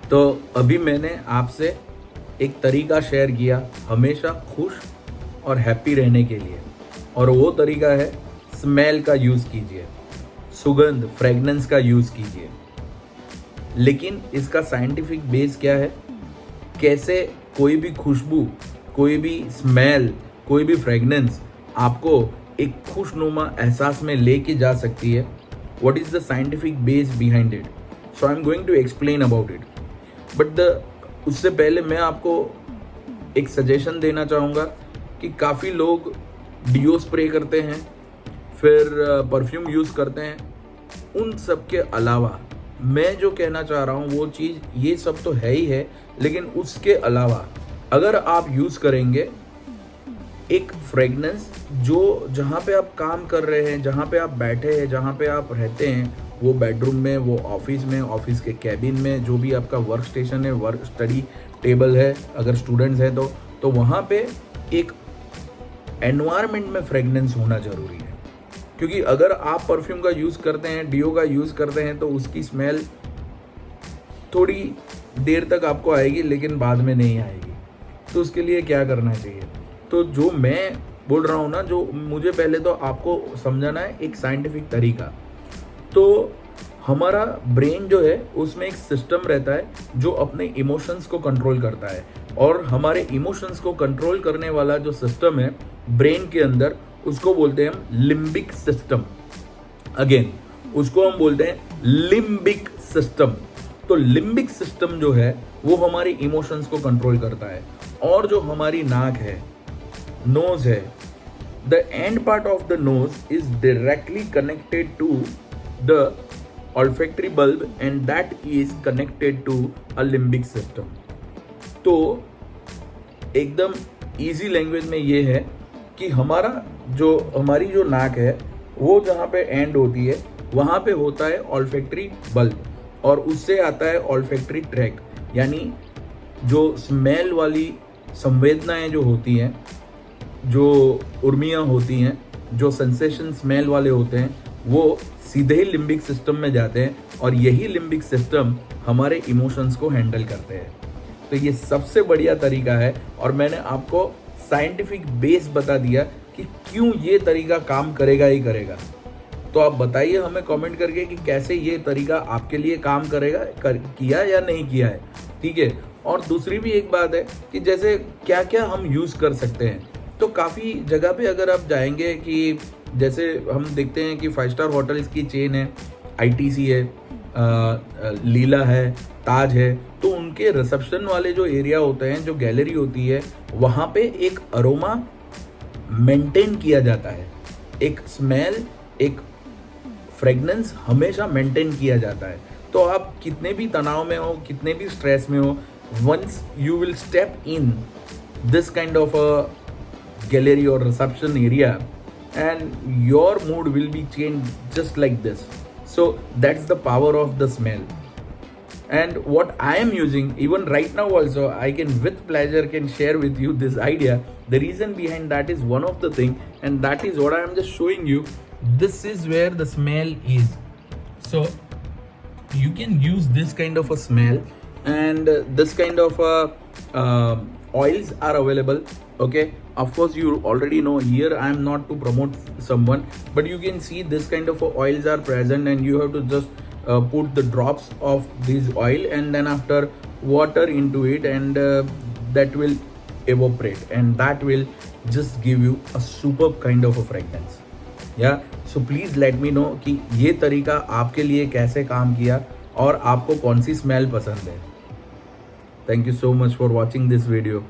तो अभी मैंने आपसे एक तरीका शेयर किया हमेशा खुश और हैप्पी रहने के लिए, और वो तरीका है स्मेल का यूज़ कीजिए, सुगंध फ्रेगनेंस का यूज़ कीजिए। लेकिन इसका साइंटिफिक बेस क्या है, कैसे कोई भी खुशबू, कोई भी स्मेल, कोई भी फ्रेगनेंस आपको एक खुशनुमा एहसास में लेके जा सकती है। What is the scientific base behind it? So I am going to explain about it. But उससे पहले मैं आपको एक सजेशन देना चाहूँगा कि काफ़ी लोग डिओ स्प्रे करते हैं, फिर परफ्यूम यूज़ करते हैं। उन सब के अलावा मैं जो कहना चाह रहा हूँ वो चीज़, ये सब तो है ही है, लेकिन उसके अलावा अगर आप यूज़ करेंगे एक फ्रेगनेंस जो जहाँ पे आप काम कर रहे हैं, जहाँ पे आप बैठे हैं, जहाँ पे आप रहते हैं, वो बेडरूम में, वो ऑफिस में, ऑफिस के कैबिन में, जो भी आपका वर्क स्टेशन है, वर्क स्टडी टेबल है, अगर स्टूडेंट्स हैं तो वहाँ पे एक एनवायरनमेंट में फ्रेगनेंस होना ज़रूरी है। क्योंकि अगर आप परफ्यूम का यूज़ करते हैं, डिओ का यूज़ करते हैं, तो उसकी स्मेल थोड़ी देर तक आपको आएगी, लेकिन बाद में नहीं आएगी। तो उसके लिए क्या करना चाहिए? तो जो मैं बोल रहा हूँ ना, जो मुझे पहले तो आपको समझाना है एक साइंटिफिक तरीका। तो हमारा ब्रेन जो है उसमें एक सिस्टम रहता है जो अपने इमोशंस को कंट्रोल करता है, और हमारे इमोशंस को कंट्रोल करने वाला जो सिस्टम है ब्रेन के अंदर, उसको बोलते हैं हम लिम्बिक सिस्टम। अगेन उसको हम बोलते हैं लिम्बिक सिस्टम। तो लिम्बिक सिस्टम जो है वो हमारे इमोशंस को कंट्रोल करता है। और जो हमारी नाक है, नोज है, the end part of the nose is directly connected to the olfactory bulb and that is connected to a limbic system। तो एकदम इजी लैंग्वेज में ये है कि हमारी जो नाक है वो जहाँ पे एंड होती है वहाँ पे होता है ऑल्फैक्टरी बल्ब, और उससे आता है ऑल्फैक्टरी ट्रैक, यानी जो स्मेल वाली संवेदनाएं जो होती हैं, जो उर्मियाँ होती हैं, जो सेंसेशन स्मेल वाले होते हैं, वो सीधे ही लिम्बिक सिस्टम में जाते हैं, और यही लिम्बिक सिस्टम हमारे इमोशंस को हैंडल करते हैं। तो ये सबसे बढ़िया तरीका है, और मैंने आपको साइंटिफिक बेस बता दिया कि क्यों ये तरीका काम करेगा ही करेगा। तो आप बताइए हमें कमेंट करके कि कैसे ये तरीका आपके लिए काम करेगा, किया या नहीं किया है, ठीक है। और दूसरी भी एक बात है कि जैसे क्या क्या हम यूज़ कर सकते हैं। तो काफ़ी जगह पे अगर आप जाएंगे कि जैसे हम देखते हैं कि 5 स्टार होटल्स की चेन है, आईटीसी है, लीला है, ताज है, तो उनके रिसेप्शन वाले जो एरिया होते हैं, जो गैलरी होती है, वहाँ पे एक अरोमा मेंटेन किया जाता है, एक स्मेल, एक फ्रेगनेंस हमेशा मेंटेन किया जाता है। तो आप कितने भी तनाव में हो, कितने भी स्ट्रेस में हो, once you will step in this kind of a gallery और reception area, and your mood will be changed just like this. So that's the power of the smell. And what I am using even right now also, I can with pleasure can share with you this idea. The reason behind that is one of the thing, and that is what I am just showing you. This is where the smell is. So you can use this kind of a smell, and this kind of oils are available. Okay, of course you already know, here I am not to promote someone, but you can see this kind of oils are present, and you have to just put the drops of this oil and then after water into it, and that will evaporate, and that will just give you a superb kind of a fragrance. Yeah, so please let me know कि ये तरीका आपके लिए कैसे काम किया और आपको कौन सी स्मेल पसंद है। Thank you so much for watching this video.